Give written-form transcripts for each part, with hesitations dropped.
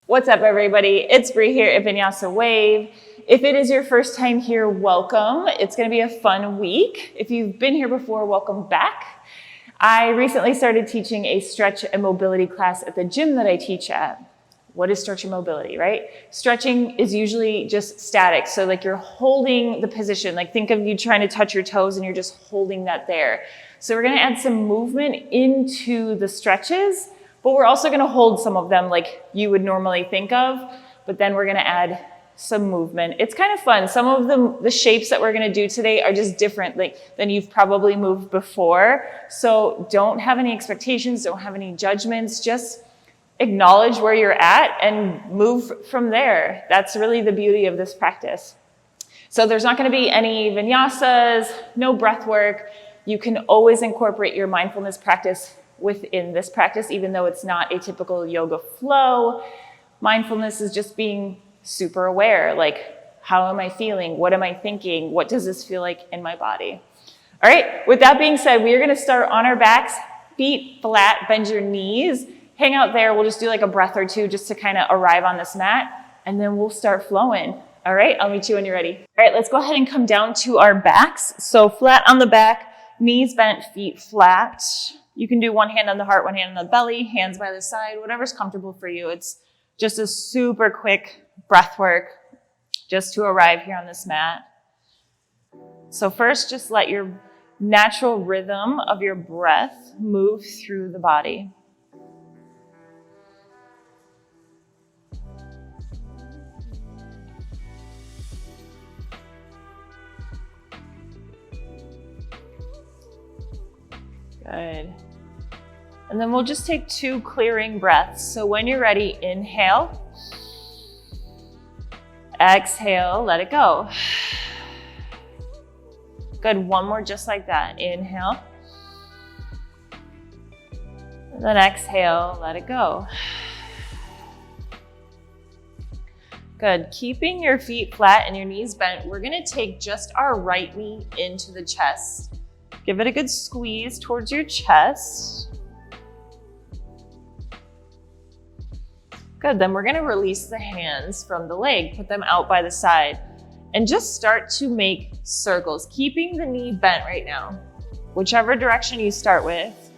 What's up, everybody? It's Bree here at Vinyasa Wave. If it is your first time here, welcome. It's going to be a fun week. If you've been here before, welcome back. I recently started teaching a stretch and mobility class at the gym that I teach at. What is stretch and mobility, right? Stretching is usually just static. So like you're holding the position. Like think of you trying to touch your toes and you're just holding that there. So we're going to add some movement into the stretches. But we're also going to hold some of them like you would normally think of, but then we're going to add some movement. It's kind of fun. Some of the shapes that we're going to do today are just different than you've probably moved before. So don't have any expectations, don't have any judgments, just acknowledge where you're at and move from there. That's really the beauty of this practice. So there's not going to be any vinyasas, no breath work. You can always incorporate your mindfulness practice within this practice, even though it's not a typical yoga flow. Mindfulness is just being super aware, like, how am I feeling? What am I thinking? What does this feel like in my body? All right, with that being said, we are gonna start on our backs, feet flat, bend your knees, hang out there. We'll just do like a breath or two just to kind of arrive on this mat, and then we'll start flowing. All right, I'll meet you when you're ready. All right, let's go ahead and come down to our backs. So flat on the back, knees bent, feet flat. You can do one hand on the heart, one hand on the belly, hands by the side, whatever's comfortable for you. It's just a super quick breath work just to arrive here on this mat. So first, just let your natural rhythm of your breath move through the body. Good. And then we'll just take 2 clearing breaths. So when you're ready, inhale. Exhale, let it go. Good, one more just like that. Inhale. And then exhale, let it go. Good, keeping your feet flat and your knees bent, we're gonna take just our right knee into the chest. Give it a good squeeze towards your chest. Good, then we're gonna release the hands from the leg, put them out by the side, and just start to make circles, keeping the knee bent right now, whichever direction you start with.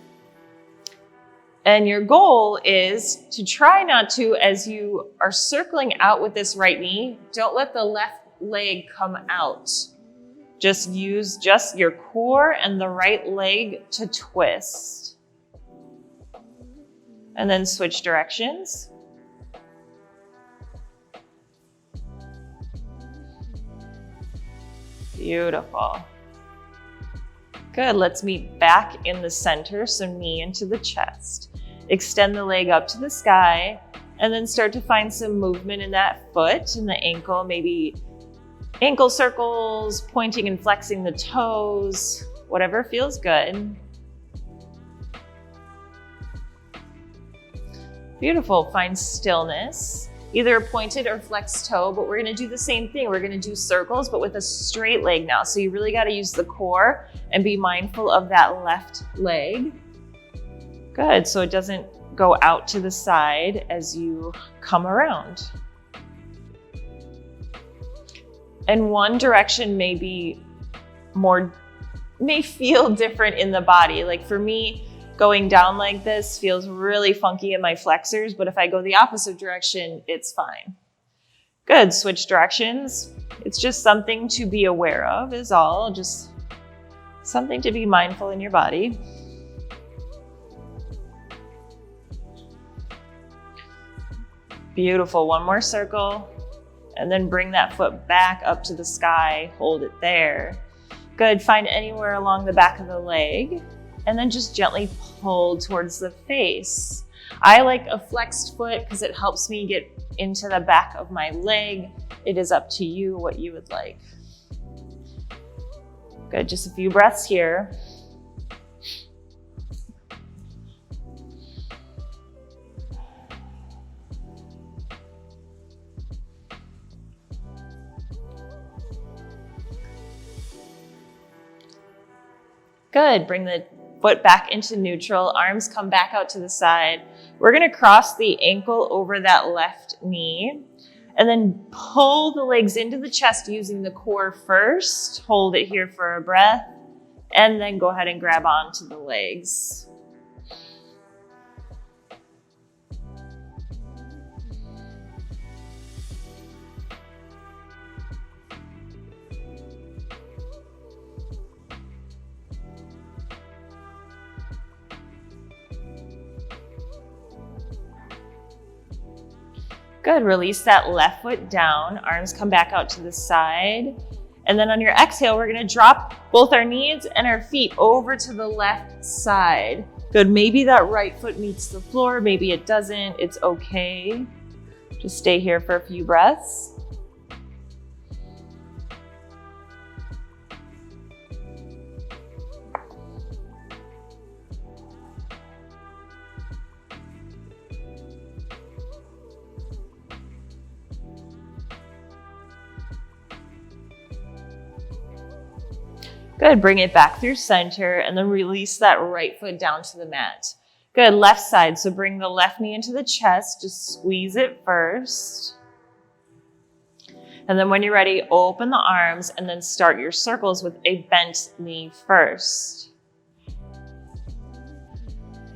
And your goal is to try not to, as you are circling out with this right knee, don't let the left leg come out. Just use just your core and the right leg to twist. And then switch directions. Beautiful. Good, let's meet back in the center, so knee into the chest. Extend the leg up to the sky, and then start to find some movement in that foot and the ankle, maybe ankle circles, pointing and flexing the toes, whatever feels good. Beautiful, find stillness. Either a pointed or flexed toe, but we're gonna do the same thing. We're gonna do circles, but with a straight leg now. So you really gotta use the core and be mindful of that left leg. Good, so it doesn't go out to the side as you come around. And one direction may feel different in the body. Like for me, going down like this feels really funky in my flexors, but if I go the opposite direction, it's fine. Good, switch directions. It's just something to be aware of is all, just something to be mindful in your body. Beautiful, one more circle, and then bring that foot back up to the sky, hold it there. Good, find anywhere along the back of the leg. And then just gently pull towards the face. I like a flexed foot because it helps me get into the back of my leg. It is up to you what you would like. Good, just a few breaths here. Good, bring the foot back into neutral, arms come back out to the side. We're gonna cross the ankle over that left knee and then pull the legs into the chest using the core first. Hold it here for a breath and then go ahead and grab onto the legs. Good, release that left foot down, arms come back out to the side. And then on your exhale, we're gonna drop both our knees and our feet over to the left side. Good, maybe that right foot meets the floor, maybe it doesn't, it's okay. Just stay here for a few breaths. Good, bring it back through center and then release that right foot down to the mat. Good, left side, so bring the left knee into the chest, just squeeze it first. And then when you're ready, open the arms and then start your circles with a bent knee first.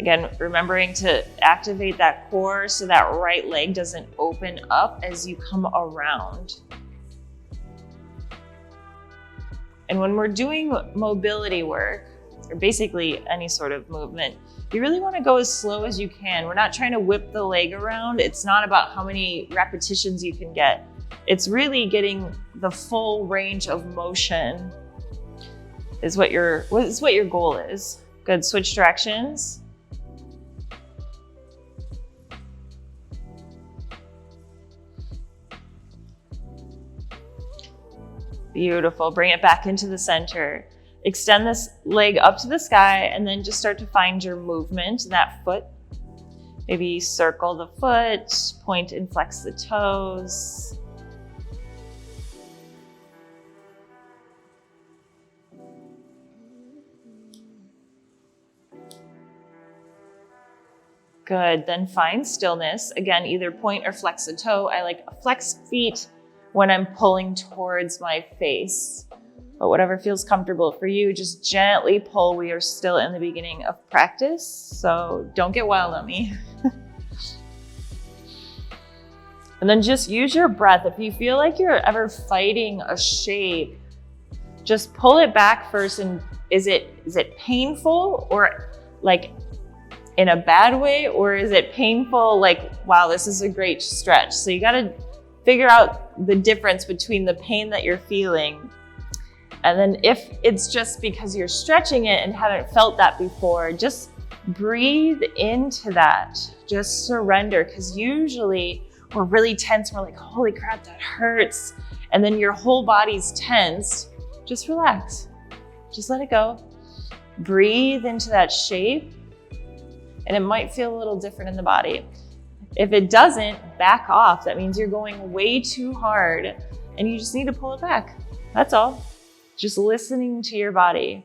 Again, remembering to activate that core so that right leg doesn't open up as you come around. And when we're doing mobility work, or basically any sort of movement, you really want to go as slow as you can. We're not trying to whip the leg around. It's not about how many repetitions you can get. It's really getting the full range of motion is what your goal is. Good, switch directions. Beautiful, bring it back into the center. Extend this leg up to the sky and then just start to find your movement in that foot. Maybe circle the foot, point and flex the toes. Good, then find stillness. Again, either point or flex the toe. I like flexed feet when I'm pulling towards my face. But whatever feels comfortable for you, just gently pull. We are still in the beginning of practice, so don't get wild on me. And then just use your breath. If you feel like you're ever fighting a shape, just pull it back first. And is it painful or like in a bad way, or is it painful like, wow, this is a great stretch? So you gotta figure out the difference between the pain that you're feeling. And then if it's just because you're stretching it and haven't felt that before, just breathe into that. Just surrender, because usually we're really tense. We're like, holy crap, that hurts. And then your whole body's tense. Just relax. Just let it go. Breathe into that shape. And it might feel a little different in the body. If it doesn't, back off. That means you're going way too hard and you just need to pull it back. That's all. Just listening to your body.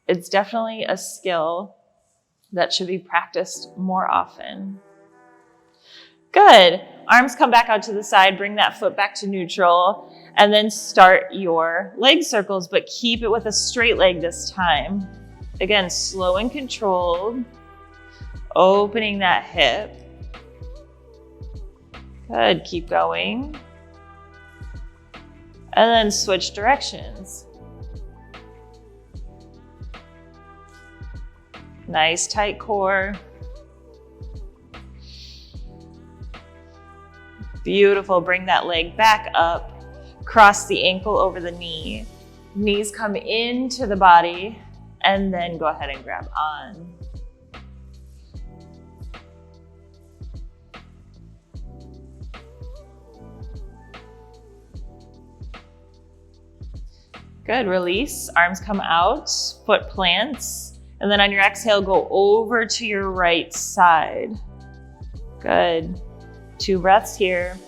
It's definitely a skill that should be practiced more often. Good. Arms come back out to the side. Bring that foot back to neutral and then start your leg circles, but keep it with a straight leg this time. Again, slow and controlled. Opening that hip. Good, keep going. And then switch directions. Nice tight core. Beautiful, bring that leg back up. Cross the ankle over the knee. Knees come into the body and then go ahead and grab on. Good, release, arms come out, foot plants, and then on your exhale, go over to your right side. Good, 2 breaths here.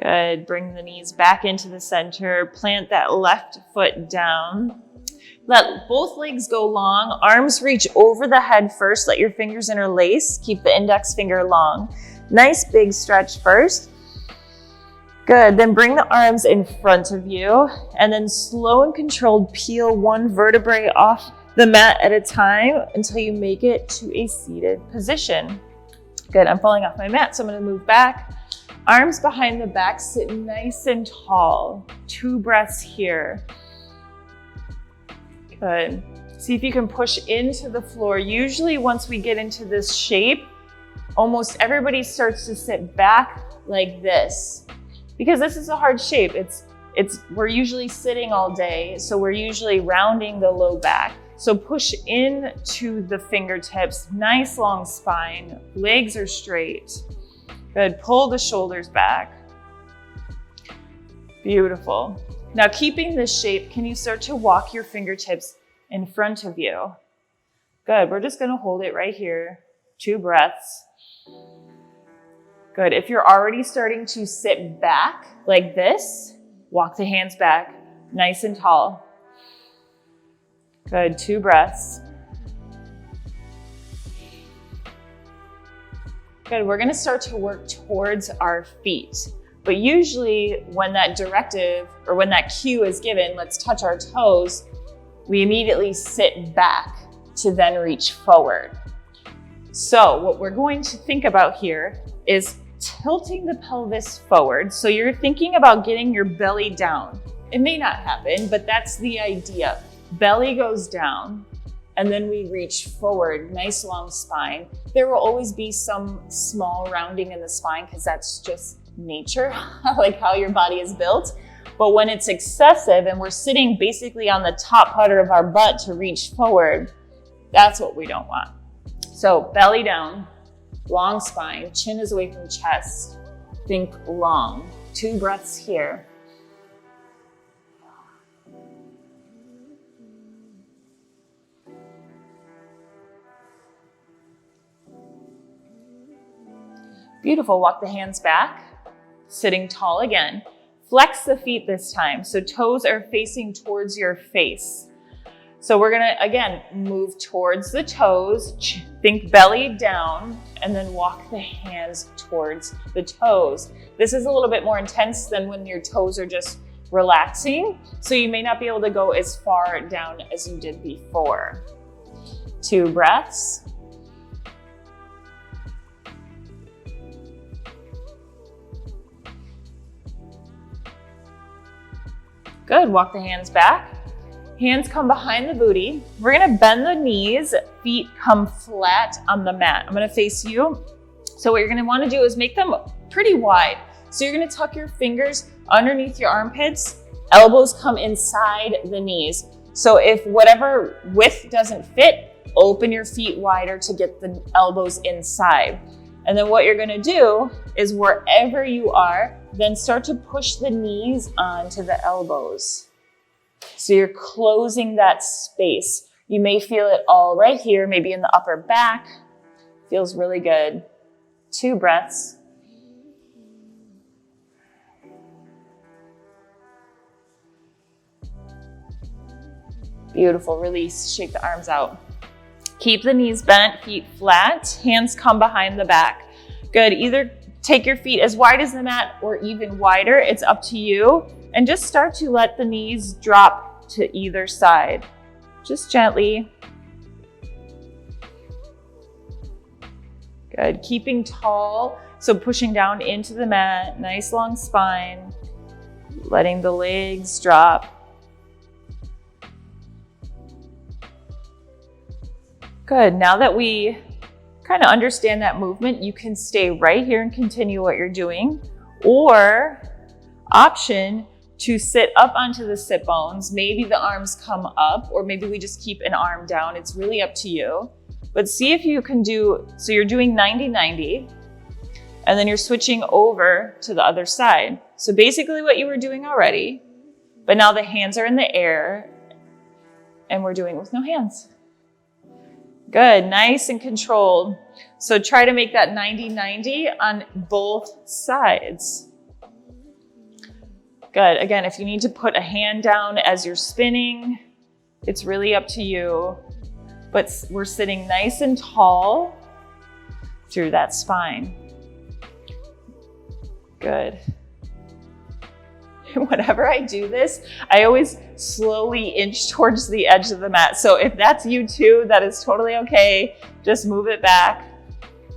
Good. Bring the knees back into the center. Plant that left foot down. Let both legs go long. Arms reach over the head first. Let your fingers interlace. Keep the index finger long. Nice big stretch first. Good. Then bring the arms in front of you and then slow and controlled peel one vertebrae off the mat at a time until you make it to a seated position. Good. I'm falling off my mat, so I'm going to move back. Arms behind the back, sit nice and tall. 2 breaths here. Good. See if you can push into the floor. Usually once we get into this shape, almost everybody starts to sit back like this because this is a hard shape. We're usually sitting all day, so we're usually rounding the low back. So push into the fingertips, nice long spine, legs are straight. Good, pull the shoulders back. Beautiful. Now keeping this shape, can you start to walk your fingertips in front of you? Good, we're just gonna hold it right here. 2 breaths. Good, if you're already starting to sit back like this, walk the hands back, nice and tall. Good, 2 breaths. Good, we're gonna start to work towards our feet. But usually when that directive or when that cue is given, let's touch our toes, we immediately sit back to then reach forward. So what we're going to think about here is tilting the pelvis forward. So you're thinking about getting your belly down. It may not happen, but that's the idea. Belly goes down and then we reach forward, nice long spine. There will always be some small rounding in the spine because that's just nature, like how your body is built. But when it's excessive and we're sitting basically on the top part of our butt to reach forward, that's what we don't want. So belly down, long spine, chin is away from chest. Think long. 2 breaths here. Beautiful, walk the hands back, sitting tall again. Flex the feet this time, so toes are facing towards your face. So we're gonna, again, move towards the toes, think belly down, and then walk the hands towards the toes. This is a little bit more intense than when your toes are just relaxing, so you may not be able to go as far down as you did before. 2 breaths. Good, walk the hands back. Hands come behind the booty. We're gonna bend the knees, feet come flat on the mat. I'm gonna face you. So what you're gonna wanna do is make them pretty wide. So you're gonna tuck your fingers underneath your armpits, elbows come inside the knees. So if whatever width doesn't fit, open your feet wider to get the elbows inside. And then what you're gonna do is wherever you are, then start to push the knees onto the elbows. So you're closing that space. You may feel it all right here, maybe in the upper back. Feels really good. 2 breaths. Beautiful, release, shake the arms out. Keep the knees bent, feet flat, hands come behind the back. Good, either take your feet as wide as the mat or even wider, it's up to you. And just start to let the knees drop to either side, just gently. Good, keeping tall, so pushing down into the mat, nice long spine, letting the legs drop. Good, now that we kind of understand that movement, you can stay right here and continue what you're doing, or option to sit up onto the sit bones. Maybe the arms come up, or maybe we just keep an arm down. It's really up to you. But see if you can do, so you're doing 90-90, and then you're switching over to the other side. So basically what you were doing already, but now the hands are in the air, and we're doing it with no hands. Good, nice and controlled. So try to make that 90-90 on both sides. Good. Again, if you need to put a hand down as you're spinning, it's really up to you. But we're sitting nice and tall through that spine. Good. Whenever I do this, I always slowly inch towards the edge of the mat. So if that's you too, that is totally okay. Just move it back.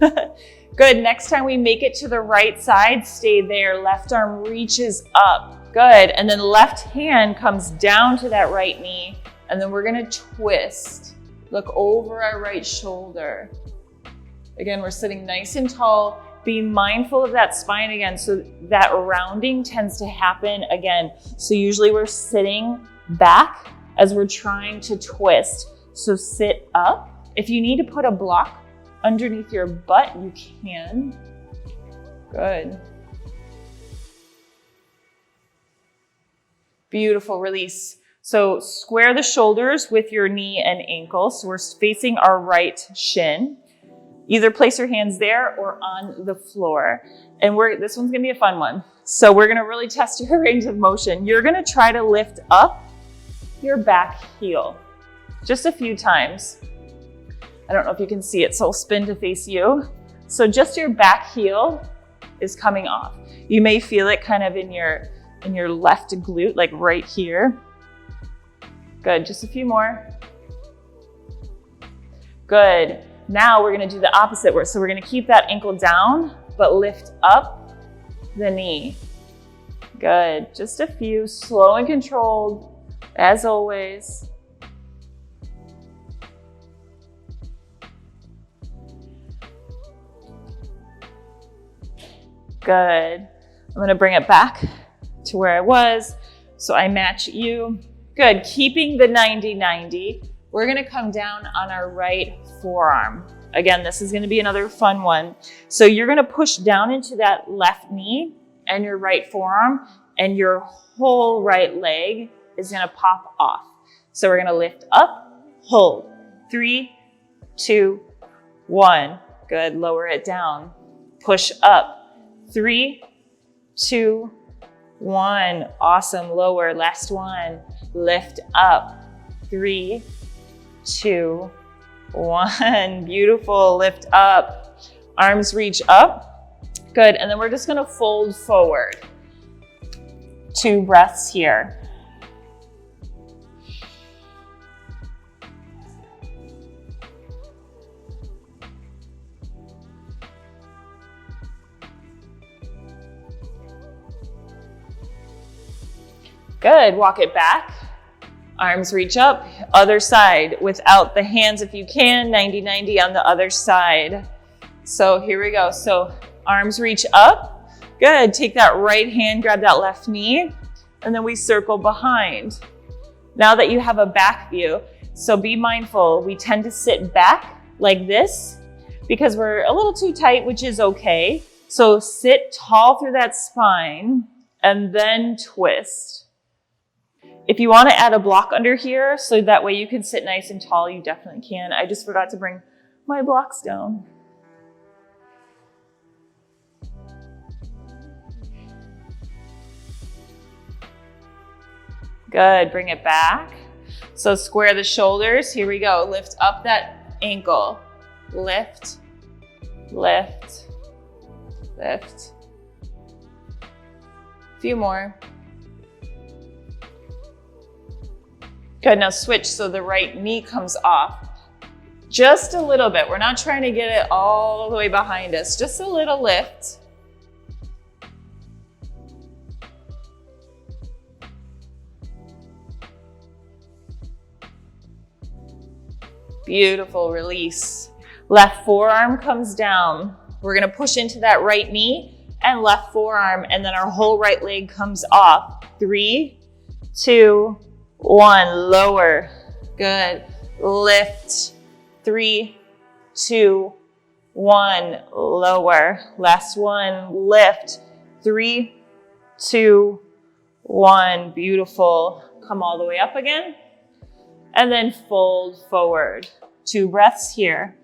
Good. Next time we make it to the right side, stay there. Left arm reaches up. Good. And then left hand comes down to that right knee. And then we're going to twist. Look over our right shoulder. Again, we're sitting nice and tall. Be mindful of that spine again. So that rounding tends to happen again. So usually we're sitting back as we're trying to twist. So sit up. If you need to put a block underneath your butt, you can. Good. Beautiful. Release. So square the shoulders with your knee and ankle. So we're facing our right shin. Either place your hands there or on the floor. And this one's gonna be a fun one. So we're gonna really test your range of motion. You're gonna try to lift up your back heel just a few times. I don't know if you can see it, so I'll spin to face you. So just your back heel is coming off. You may feel it kind of in your left glute, like right here. Good, just a few more. Good. Now we're gonna do the opposite. So we're gonna keep that ankle down, but lift up the knee. Good, just a few, slow and controlled, as always. Good. I'm gonna bring it back to where I was. So I match you. Good, keeping the 90-90. We're gonna come down on our right forearm. Again, this is gonna be another fun one. So you're gonna push down into that left knee and your right forearm, and your whole right leg is gonna pop off. So we're gonna lift up, hold. 3, 2, 1. Good, lower it down. Push up. 3, 2, 1. Awesome, lower, last one. Lift up. 3, 2, 1. Beautiful. Lift up. Arms reach up. Good. And then we're just going to fold forward. 2 breaths here. Good. Walk it back. Arms reach up. Other side without the hands if you can. 90-90 on the other side. So here we go. So arms reach up. Good. Take that right hand, grab that left knee, and then we circle behind. Now that you have a back view, so be mindful. We tend to sit back like this because we're a little too tight, which is okay. So sit tall through that spine and then twist. If you want to add a block under here, so that way you can sit nice and tall, you definitely can. I just forgot to bring my blocks down. Good, bring it back. So square the shoulders, here we go. Lift up that ankle. Lift, lift, lift. A few more. Good, now switch so the right knee comes off. Just a little bit. We're not trying to get it all the way behind us. Just a little lift. Beautiful, release. Left forearm comes down. We're gonna push into that right knee and left forearm, and then our whole right leg comes off. 3, 2, 1, lower. Good. Lift. 3, 2, 1, lower. Last one, lift. 3, 2, 1. Beautiful. Come all the way up again. And then fold forward. 2 breaths here.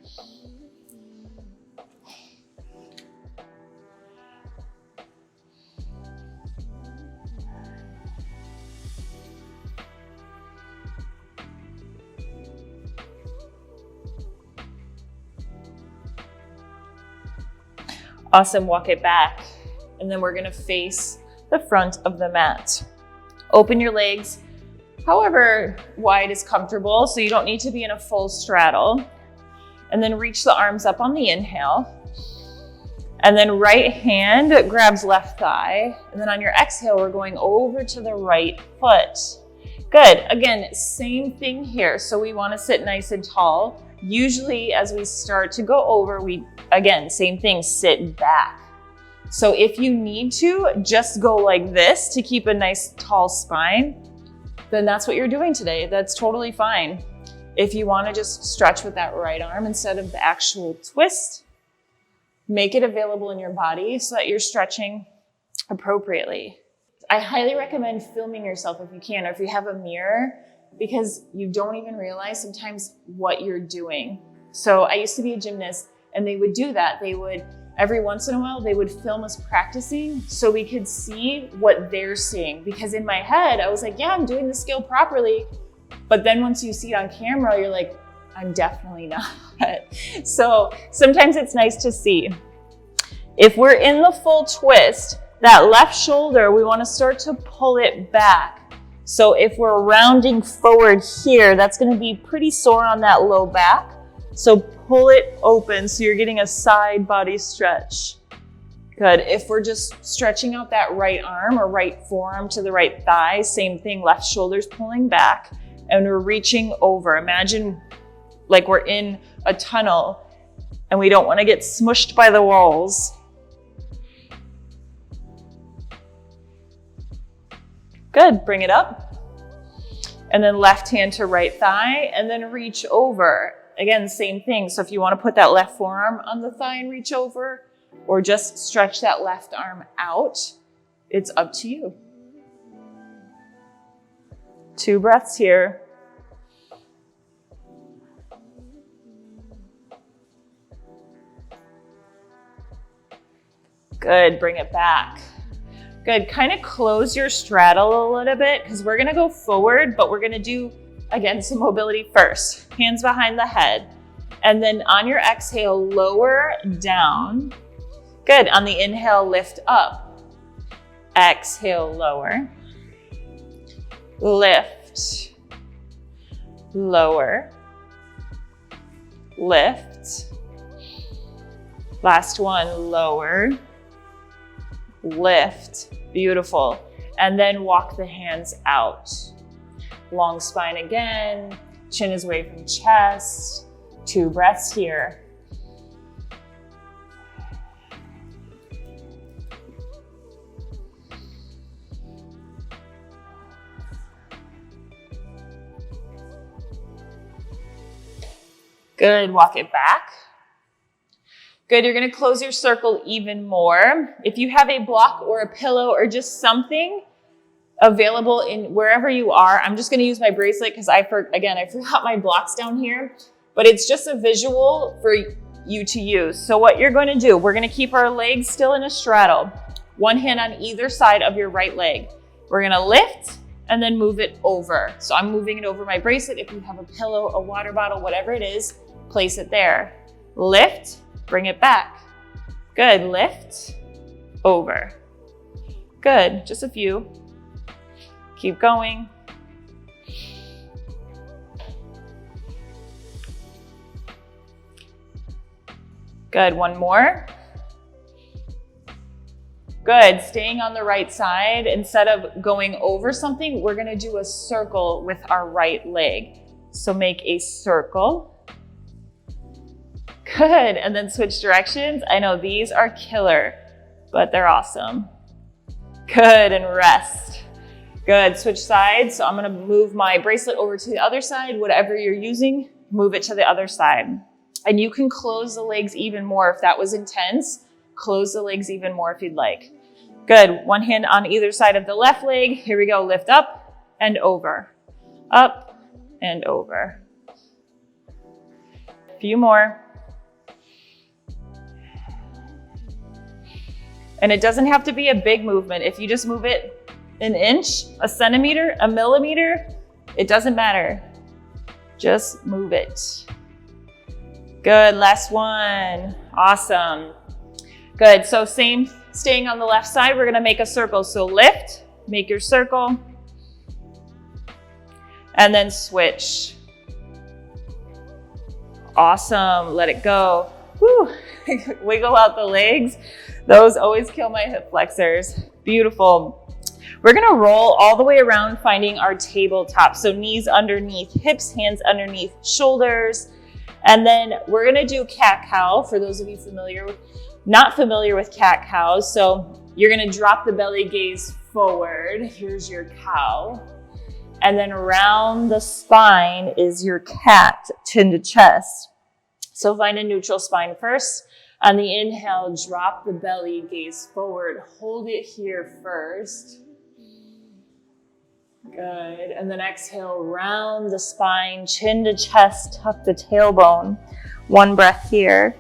Awesome, walk it back. And then we're gonna face the front of the mat. Open your legs however wide is comfortable, so you don't need to be in a full straddle. And then reach the arms up on the inhale. And then right hand grabs left thigh. And then on your exhale, we're going over to the right foot. Good, again, same thing here. So we wanna sit nice and tall. Usually as we start to go over, again, same thing, sit back. So if you need to, just go like this to keep a nice tall spine, then that's what you're doing today. That's totally fine. If you want to just stretch with that right arm instead of the actual twist, make it available in your body so that you're stretching appropriately. I highly recommend filming yourself if you can, or if you have a mirror, because you don't even realize sometimes what you're doing. So I used to be a gymnast, and they would do that. Every once in a while, they would film us practicing so we could see what they're seeing. Because in my head, I was like, yeah, I'm doing the skill properly. But then once you see it on camera, you're like, I'm definitely not. So sometimes it's nice to see. If we're in the full twist, that left shoulder, we want to start to pull it back. So if we're rounding forward here, that's going to be pretty sore on that low back. So pull it open so you're getting a side body stretch. Good. If we're just stretching out that right arm or right forearm to the right thigh, same thing, left shoulder's pulling back and we're reaching over. Imagine like we're in a tunnel and we don't want to get smushed by the walls. Good. Bring it up. And then left hand to right thigh and then reach over. Again, same thing. So if you want to put that left forearm on the thigh and reach over, or just stretch that left arm out, it's up to you. 2 breaths here. Good, bring it back. Good, kind of close your straddle a little bit because we're gonna go forward, but we're gonna do, again, some mobility first. Hands behind the head. And then on your exhale, lower down. Good, on the inhale, lift up. Exhale, lower. Lift. Lower. Lift. Last one, lower. Lift. Beautiful. And then walk the hands out. Long spine again. Chin is away from chest. 2 breaths here. Good, walk it back. Good, you're gonna close your circle even more. If you have a block or a pillow or just something available in wherever you are, I'm just gonna use my bracelet because I forgot my blocks down here, but it's just a visual for you to use. So what you're gonna do, we're gonna keep our legs still in a straddle. One hand on either side of your right leg. We're gonna lift and then move it over. So I'm moving it over my bracelet. If you have a pillow, a water bottle, whatever it is, place it there. Lift, bring it back. Good, lift, over. Good, just a few. Keep going. Good, one more. Good, staying on the right side. Instead of going over something, we're gonna do a circle with our right leg. So make a circle. Good, and then switch directions. I know these are killer, but they're awesome. Good, and rest. Good, switch sides. So I'm gonna move my bracelet over to the other side. Whatever you're using, move it to the other side. And you can close the legs even more if that was intense. Close the legs even more if you'd like. Good, one hand on either side of the left leg. Here we go, lift up and over. Up and over. A few more. And it doesn't have to be a big movement. If you just move it an inch, a centimeter, a millimeter, it doesn't matter. Just move it. Good, last one. Awesome. Good, so same, staying on the left side, we're gonna make a circle. So lift, make your circle, and then switch. Awesome, let it go. Woo. Wiggle out the legs. Those always kill my hip flexors. Beautiful. We're gonna roll all the way around, finding our tabletop. So knees underneath, hips, hands underneath, shoulders. And then we're gonna do cat-cow for those of you not familiar with cat-cows. So you're gonna drop the belly, gaze forward. Here's your cow. And then around the spine is your cat, chin to chest. So find a neutral spine first. On the inhale, drop the belly, gaze forward. Hold it here first. Good. And then exhale, round the spine, chin to chest, tuck the tailbone. One breath here.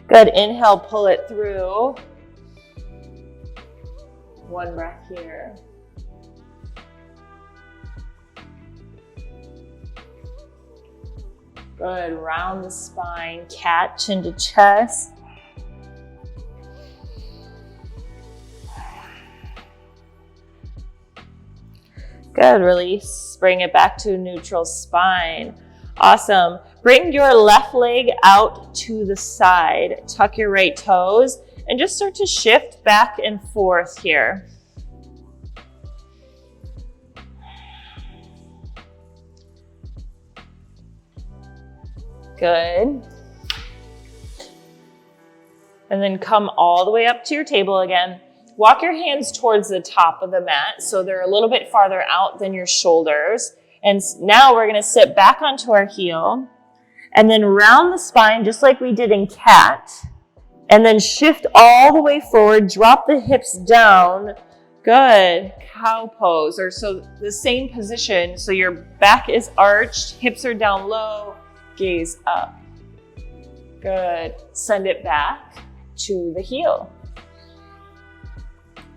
Good. Inhale, pull it through. One breath here. Good. Round the spine, cat, chin to chest. Good. Release. Bring it back to neutral spine. Awesome. Bring your left leg out to the side. Tuck your right toes and just start to shift back and forth here. Good. And then come all the way up to your table again. Walk your hands towards the top of the mat so they're a little bit farther out than your shoulders. And now we're going to sit back onto our heel and then round the spine just like we did in cat. And then shift all the way forward, drop the hips down. Good. Cow pose, or so the same position. So your back is arched, hips are down low, gaze up. Good. Send it back to the heel.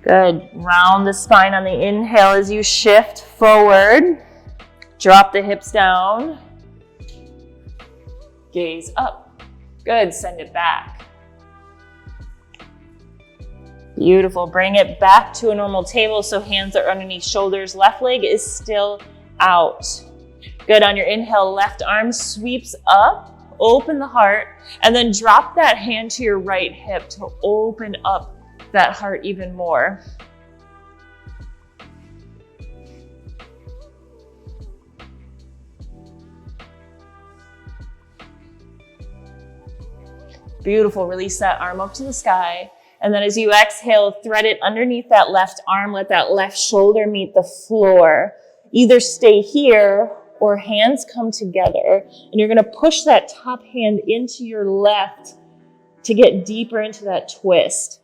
Good. Round the spine on the inhale as you shift forward. Drop the hips down. Gaze up. Good. Send it back. Beautiful. Bring it back to a normal table so hands are underneath shoulders. Left leg is still out. Good. On your inhale, left arm sweeps up. Open the heart. And then drop that hand to your right hip to open up that heart even more. Beautiful. Release that arm up to the sky. And then as you exhale, thread it underneath that left arm. Let that left shoulder meet the floor. Either stay here or hands come together. And you're going to push that top hand into your left to get deeper into that twist.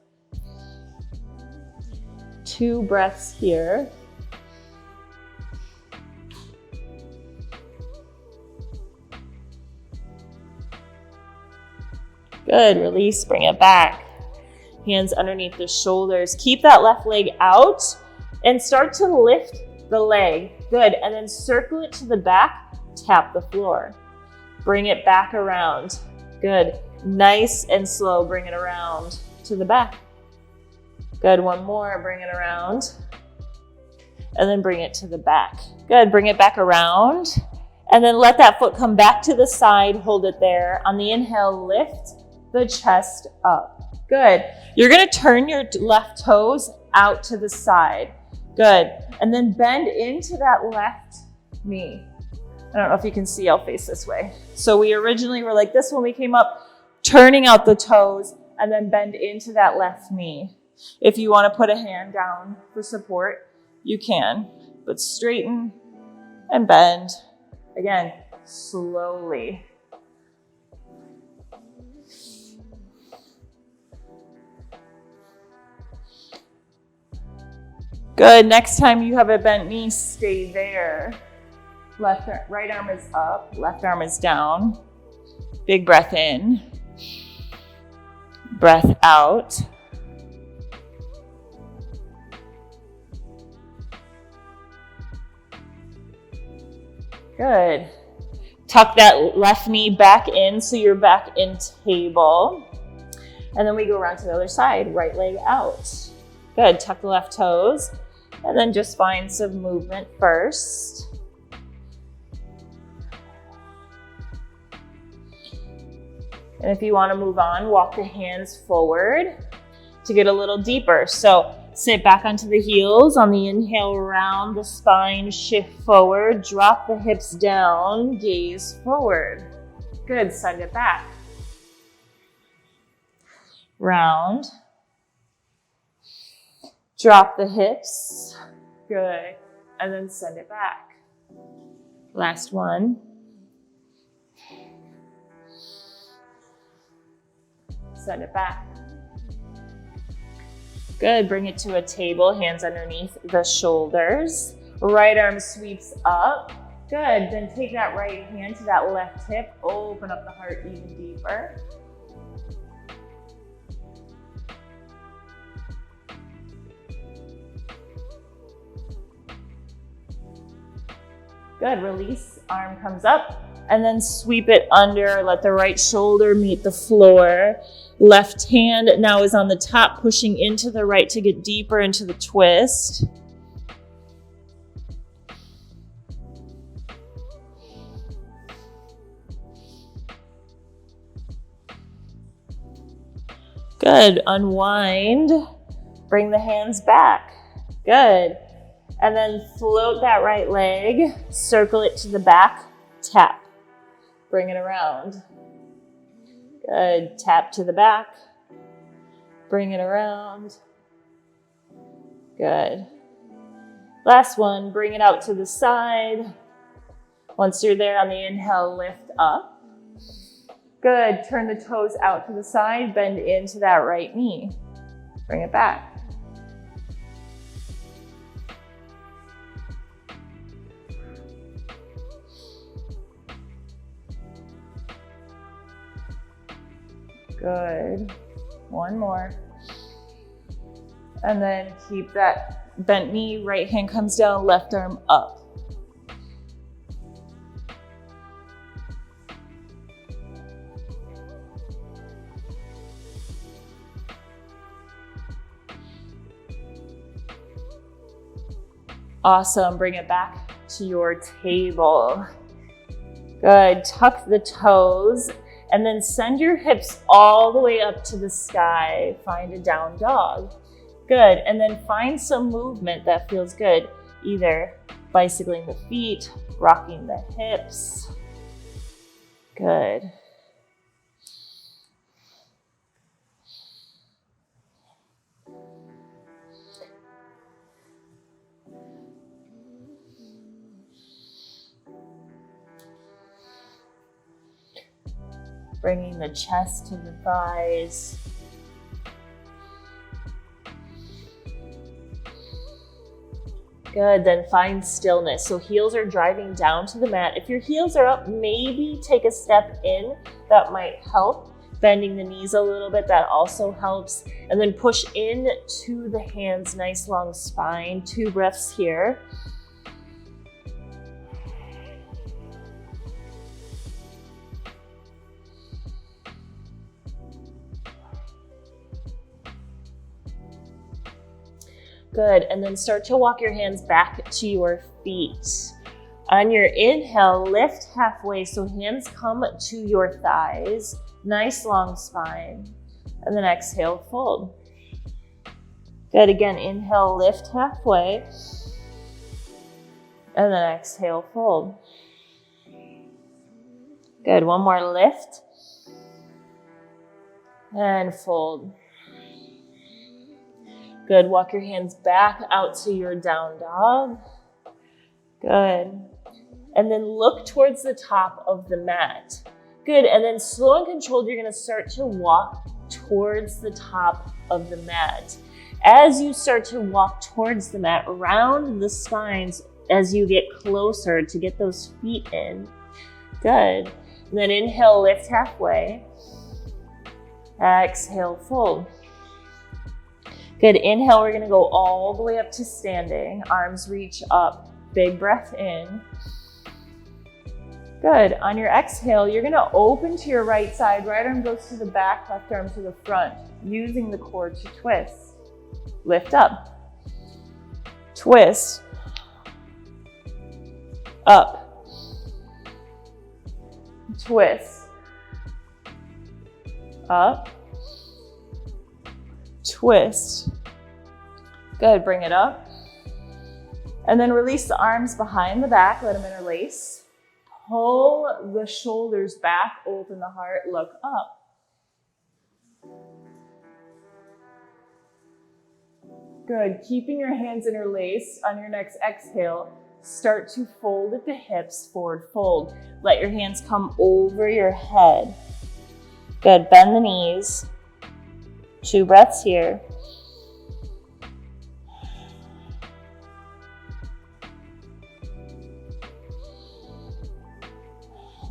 2 breaths here. Good. Release. Bring it back. Hands underneath the shoulders. Keep that left leg out and start to lift the leg. Good. And then circle it to the back. Tap the floor. Bring it back around. Good. Nice and slow. Bring it around to the back. Good. One more. Bring it around. And then bring it to the back. Good. Bring it back around. And then let that foot come back to the side. Hold it there. On the inhale, lift the chest up. Good. You're going to turn your left toes out to the side. Good. And then bend into that left knee. I don't know if you can see, I'll face this way. So we originally were like this when we came up, turning out the toes and then bend into that left knee. If you want to put a hand down for support, you can, but straighten and bend. Again, slowly. Good. Next time you have a bent knee, stay there. Right arm is up, left arm is down. Big breath in. Breath out. Good. Tuck that left knee back in so you're back in table. And then we go around to the other side, right leg out. Good, tuck the left toes. And then just find some movement first. And if you want to move on, walk the hands forward to get a little deeper. So sit back onto the heels. On the inhale, round the spine, shift forward, drop the hips down, gaze forward. Good, send it back. Round. Drop the hips. Good. And then send it back. Last one. Send it back. Good. Bring it to a table, hands underneath the shoulders. Right arm sweeps up. Good. Then take that right hand to that left hip. Open up the heart even deeper. Good, release, arm comes up, and then sweep it under, let the right shoulder meet the floor. Left hand now is on the top, pushing into the right to get deeper into the twist. Good, unwind, bring the hands back. Good. And then float that right leg, circle it to the back, tap. Bring it around. Good, tap to the back, bring it around. Good. Last one, bring it out to the side. Once you're there on the inhale, lift up. Good, turn the toes out to the side, bend into that right knee. Bring it back. Good. One more. And then keep that bent knee, right hand comes down, left arm up. Awesome. Bring it back to your table. Good. Tuck the toes. And then send your hips all the way up to the sky. Find a down dog. Good. And then find some movement that feels good. Either bicycling the feet, rocking the hips. Good. Bringing the chest to the thighs. Good, then find stillness. So heels are driving down to the mat. If your heels are up, maybe take a step in. That might help. Bending the knees a little bit, that also helps. And then push in to the hands, nice long spine. 2 breaths here. Good, and then start to walk your hands back to your feet. On your inhale, lift halfway, so hands come to your thighs. Nice long spine. And then exhale, fold. Good, again, inhale, lift halfway. And then exhale, fold. Good, one more lift. And fold. Good, walk your hands back out to your down dog. Good. And then look towards the top of the mat. Good, and then slow and controlled, you're gonna start to walk towards the top of the mat. As you start to walk towards the mat, round the spines as you get closer to get those feet in. Good. And then inhale, lift halfway. Exhale, fold. Good, inhale, we're gonna go all the way up to standing. Arms reach up, big breath in. Good. On your exhale, you're gonna open to your right side. Right arm goes to the back, left arm to the front, using the core to twist. Lift up. Twist. Up. Twist. Up. Twist. Good. Bring it up. And then release the arms behind the back. Let them interlace. Pull the shoulders back, open the heart, look up. Good. Keeping your hands interlaced on your next exhale, start to fold at the hips, forward fold. Let your hands come over your head. Good. Bend the knees. 2 breaths here.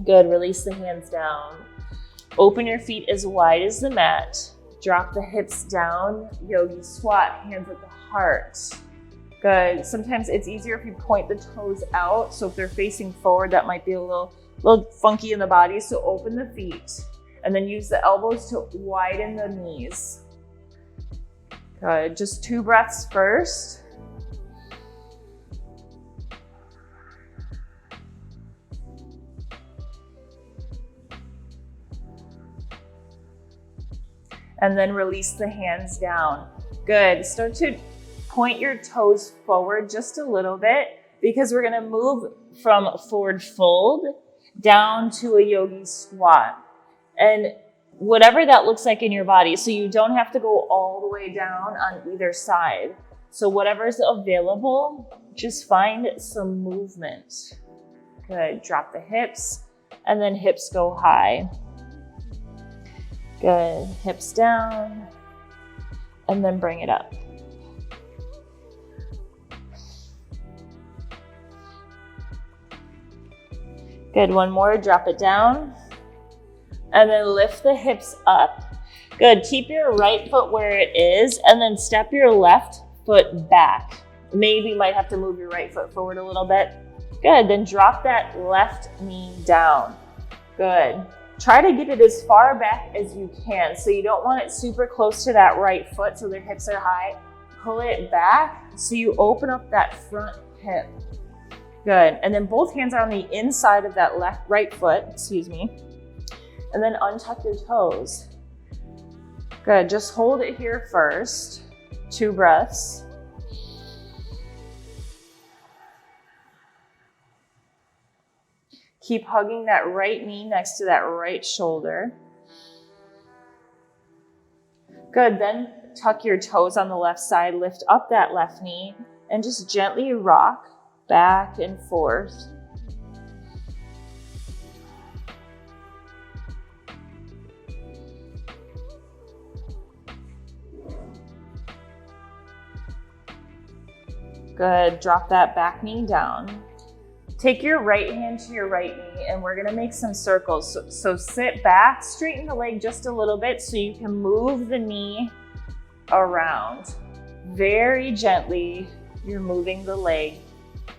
Good. Release the hands down. Open your feet as wide as the mat. Drop the hips down. Yogi squat, hands at the heart. Good. Sometimes it's easier if you point the toes out. So if they're facing forward, that might be a little funky in the body. So open the feet and then use the elbows to widen the knees. Good. Just 2 breaths first. And then release the hands down. Good. Start to point your toes forward just a little bit because we're gonna move from forward fold down to a yogi squat. And whatever that looks like in your body, so you don't have to go all the way down on either side. So whatever's available, just find some movement. Good. Drop the hips and then hips go high. Good. Hips down and then bring it up. Good. One more. Drop it down and then lift the hips up. Good. Keep your right foot where it is and then step your left foot back. Maybe you might have to move your right foot forward a little bit. Good. Then drop that left knee down. Good. Try to get it as far back as you can. So you don't want it super close to that right foot so their hips are high. Pull it back so you open up that front hip. Good. And then both hands are on the inside of that right foot, and then untuck your toes. Good. Just hold it here first. 2 breaths. Keep hugging that right knee next to that right shoulder. Good. Then tuck your toes on the left side, lift up that left knee, and just gently rock back and forth. Good. Drop that back knee down. Take your right hand to your right knee and we're gonna make some circles. So sit back, straighten the leg just a little bit so you can move the knee around. Very gently, you're moving the leg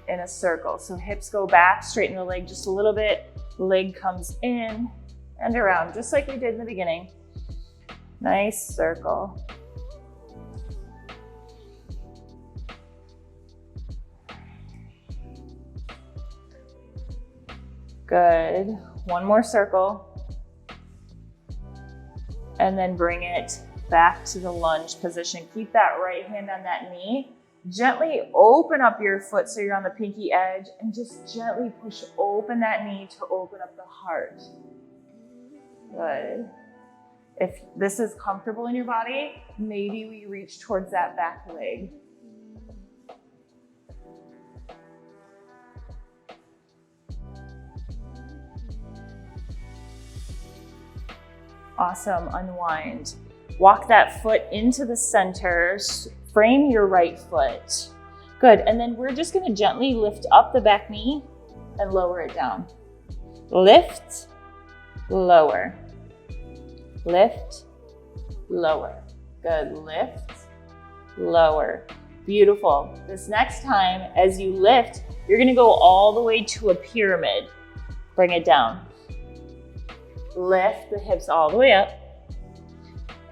in a circle. So hips go back, straighten the leg just a little bit. Leg comes in and around, just like we did in the beginning. Nice circle. Good. One more circle. And then bring it back to the lunge position. Keep that right hand on that knee. Gently open up your foot so you're on the pinky edge and just gently push open that knee to open up the heart. Good. If this is comfortable in your body, maybe we reach towards that back leg. Awesome. Unwind. Walk that foot into the center. Frame your right foot. Good. And then we're just going to gently lift up the back knee and lower it down. Lift, lower. Lift, lower. Good. Lift, lower. Beautiful. This next time, as you lift, you're going to go all the way to a pyramid. Bring it down. Lift the hips all the way up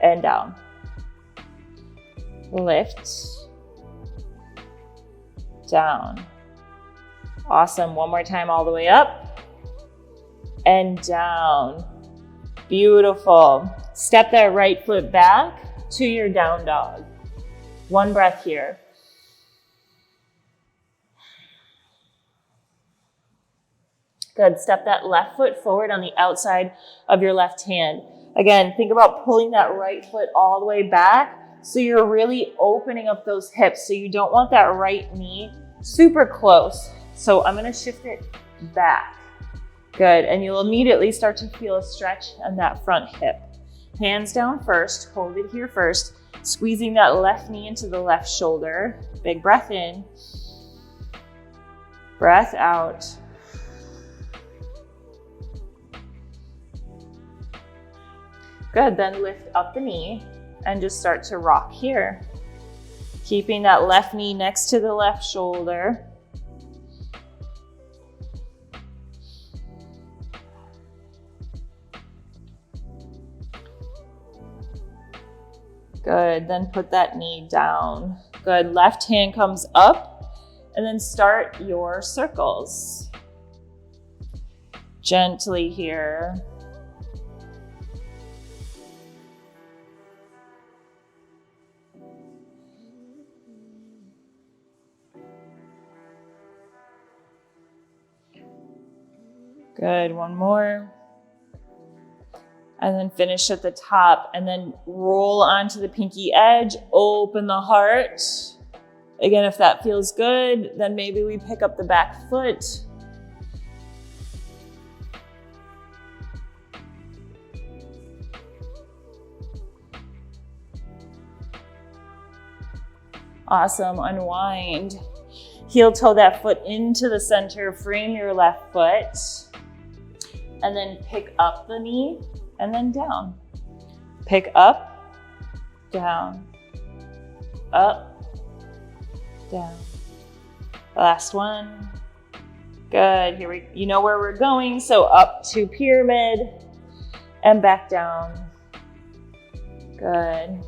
and down. Lift, down. Awesome. One more time, all the way up and down. Beautiful. Step that right foot back to your down dog. One breath here. Good. Step that left foot forward on the outside of your left hand. Again, think about pulling that right foot all the way back so you're really opening up those hips. So you don't want that right knee super close. So I'm going to shift it back. Good. And you'll immediately start to feel a stretch on that front hip. Hands down first. Hold it here first. Squeezing that left knee into the left shoulder. Big breath in. Breath out. Good, then lift up the knee and just start to rock here. Keeping that left knee next to the left shoulder. Good, then put that knee down. Good, left hand comes up and then start your circles. Gently here. Good, one more. And then finish at the top and then roll onto the pinky edge, open the heart. Again, if that feels good, then maybe we pick up the back foot. Awesome, unwind. Heel toe that foot into the center, frame your left foot. And then pick up the knee and then down. Pick up, down, up, down. Last one. Good, you know where we're going. So up to pyramid and back down. Good.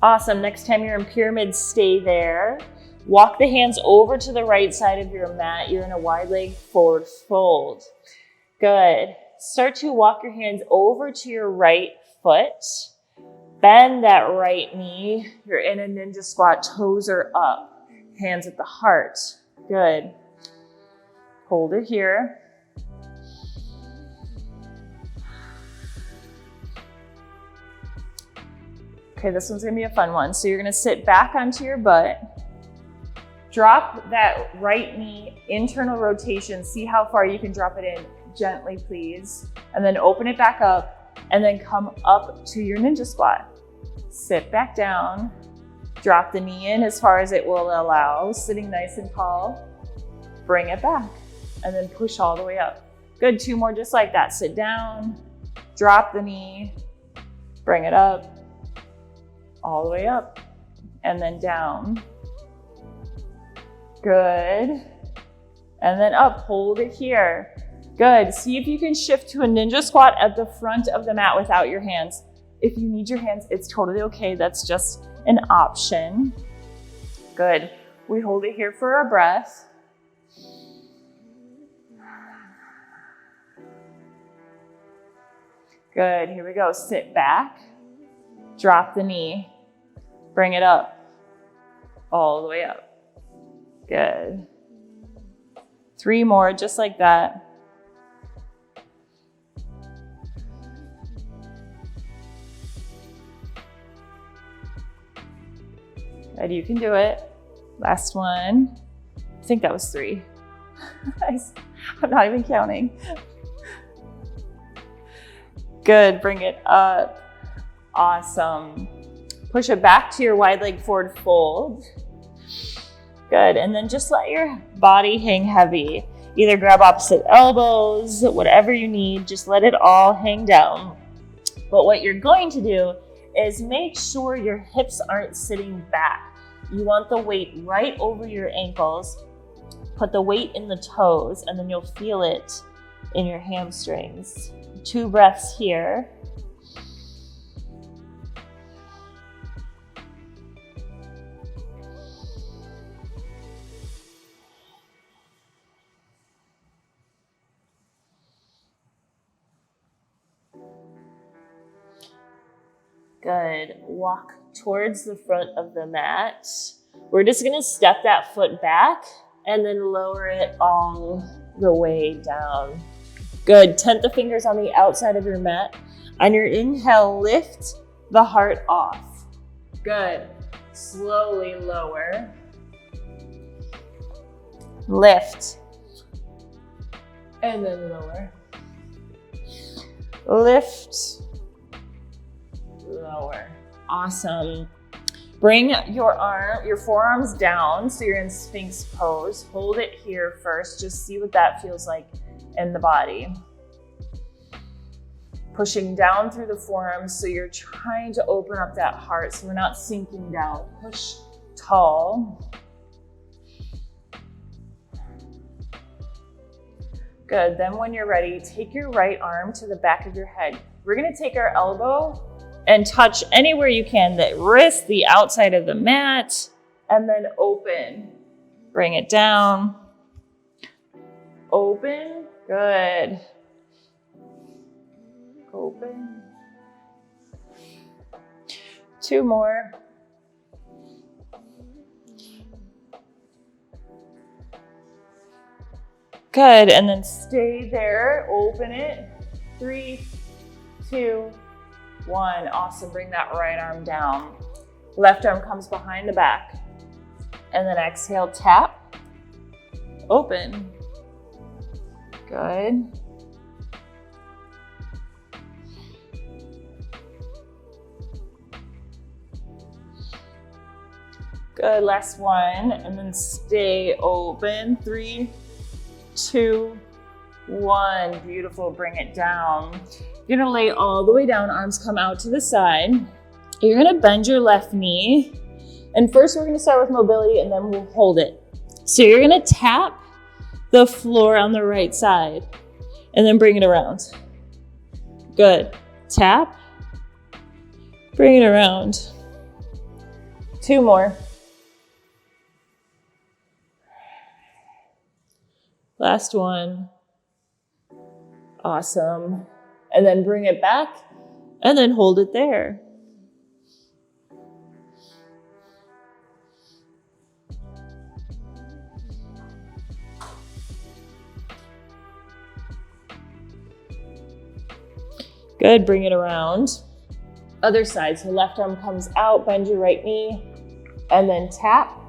Awesome. Next time you're in pyramid, stay there. Walk the hands over to the right side of your mat. You're in a wide leg forward fold. Good. Start to walk your hands over to your right foot. Bend that right knee. You're in a ninja squat. Toes are up. Hands at the heart. Good. Hold it here. Okay, this one's gonna be a fun one. So you're gonna sit back onto your butt, drop that right knee, internal rotation, see how far you can drop it in, gently please, and then open it back up, and then come up to your ninja squat. Sit back down, drop the knee in as far as it will allow, sitting nice and tall, bring it back, and then push all the way up. Good, 2 more just like that. Sit down, drop the knee, bring it up, all the way up and then down. Good. And then up, hold it here. Good. See if you can shift to a ninja squat at the front of the mat without your hands. If you need your hands, it's totally okay. That's just an option. Good. We hold it here for a breath. Good. Here we go. Sit back. Drop the knee, bring it up, all the way up. Good. 3 more, just like that. Good, you can do it. Last one. I think that was 3. I'm not even counting. Good, bring it up. Awesome. Push it back to your wide leg forward fold. Good, and then just let your body hang heavy. Either grab opposite elbows, whatever you need, just let it all hang down. But what you're going to do is make sure your hips aren't sitting back. You want the weight right over your ankles. Put the weight in the toes, and then you'll feel it in your hamstrings. 2 breaths here. Good. Walk towards the front of the mat. We're just gonna step that foot back and then lower it all the way down. Good. Tent the fingers on the outside of your mat. On your inhale, lift the heart off. Good. Slowly lower. Lift. And then lower. Lift. Lower. Awesome. Bring your forearms down so you're in Sphinx pose. Hold it here first. Just see what that feels like in the body. Pushing down through the forearms so you're trying to open up that heart so we're not sinking down. Push tall. Good. Then when you're ready, take your right arm to the back of your head. We're going to take our elbow and touch anywhere you can, the wrist, the outside of the mat, and then open. Bring it down. Open. Good. Open. 2 more. Good, and then stay there, open it. 3, 2, 1. Awesome, bring that right arm down. Left arm comes behind the back. And then exhale, tap, open. Good. Good, last one, and then stay open. 3, 2, 1. Beautiful, bring it down. You're gonna lay all the way down, arms come out to the side. You're gonna bend your left knee. And first we're gonna start with mobility and then we'll hold it. So you're gonna tap the floor on the right side and then bring it around. Good, tap, bring it around. 2 more. Last one. Awesome. And then bring it back and then hold it there. Good, bring it around. Other side, so left arm comes out, bend your right knee, and then tap.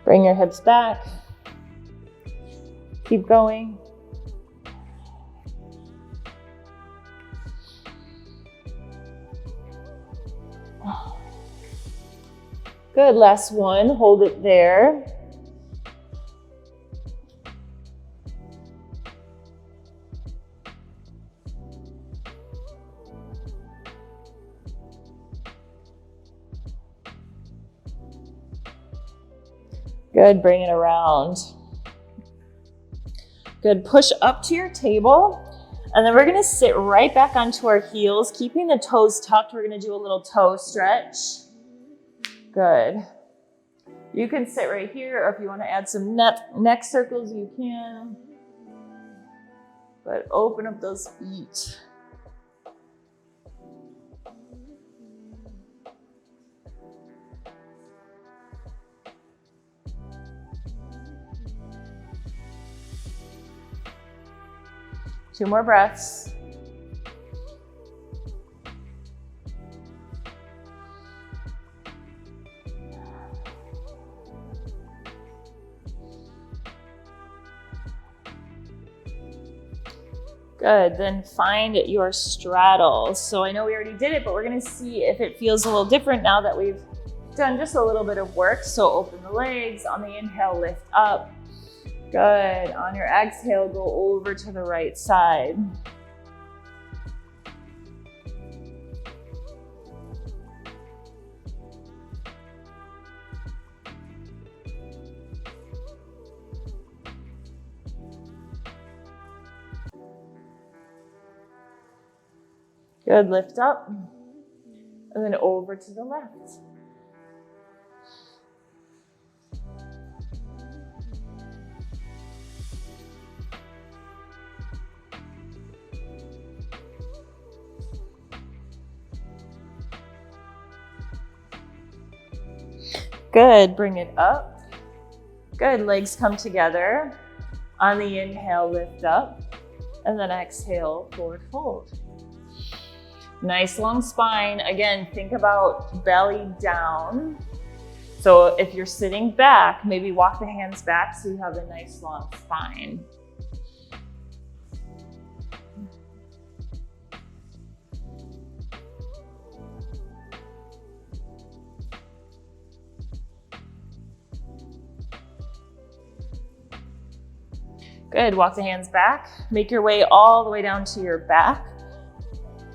Bring your hips back. Keep going. Good, last one, hold it there. Good, bring it around. Good, push up to your table, and then we're gonna sit right back onto our heels, keeping the toes tucked. We're gonna do a little toe stretch. Good. You can sit right here, or if you wanna add some neck circles, you can. But open up those feet. Two more breaths. Good, then find your straddle. So I know we already did it, but we're gonna see if it feels a little different now that we've done just a little bit of work. So open the legs, on the inhale, lift up. Good, on your exhale, go over to the right side. Good, lift up. And then over to the left. Good, bring it up. Good, legs come together. On the inhale, lift up. And then exhale, forward fold. Nice long spine. Again, think about belly down. So if you're sitting back, maybe walk the hands back so you have a nice long spine. Good, walk the hands back. Make your way all the way down to your back.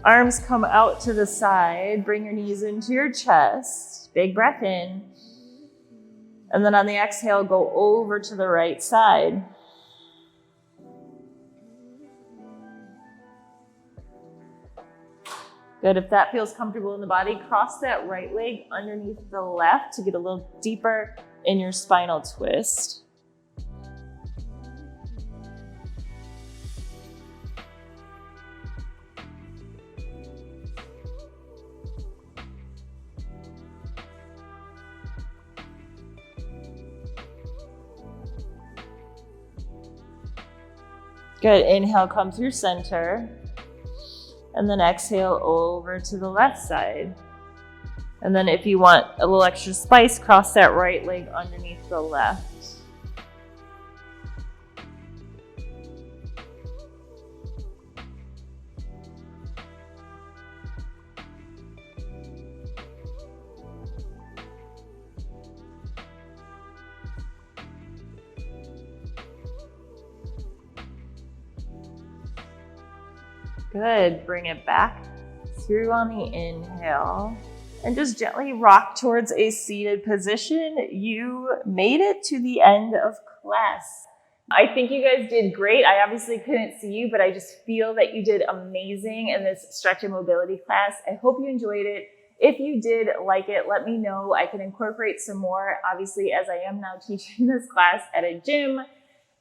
Arms come out to the side. Bring your knees into your chest. Big breath in. And then on the exhale, go over to the right side. Good, if that feels comfortable in the body, cross that right leg underneath the left to get a little deeper in your spinal twist. Good, inhale, come through center. And then exhale over to the left side. And then if you want a little extra spice, cross that right leg underneath the left. Good, bring it back through on the inhale and just gently rock towards a seated position. You made it to the end of class. I think you guys did great. I obviously couldn't see you, but I just feel that you did amazing in this stretch and mobility class. I hope you enjoyed it. If you did like it, let me know. I can incorporate some more, obviously, as I am now teaching this class at a gym.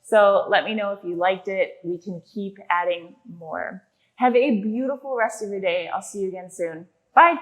So let me know if you liked it. We can keep adding more. Have a beautiful rest of your day. I'll see you again soon. Bye.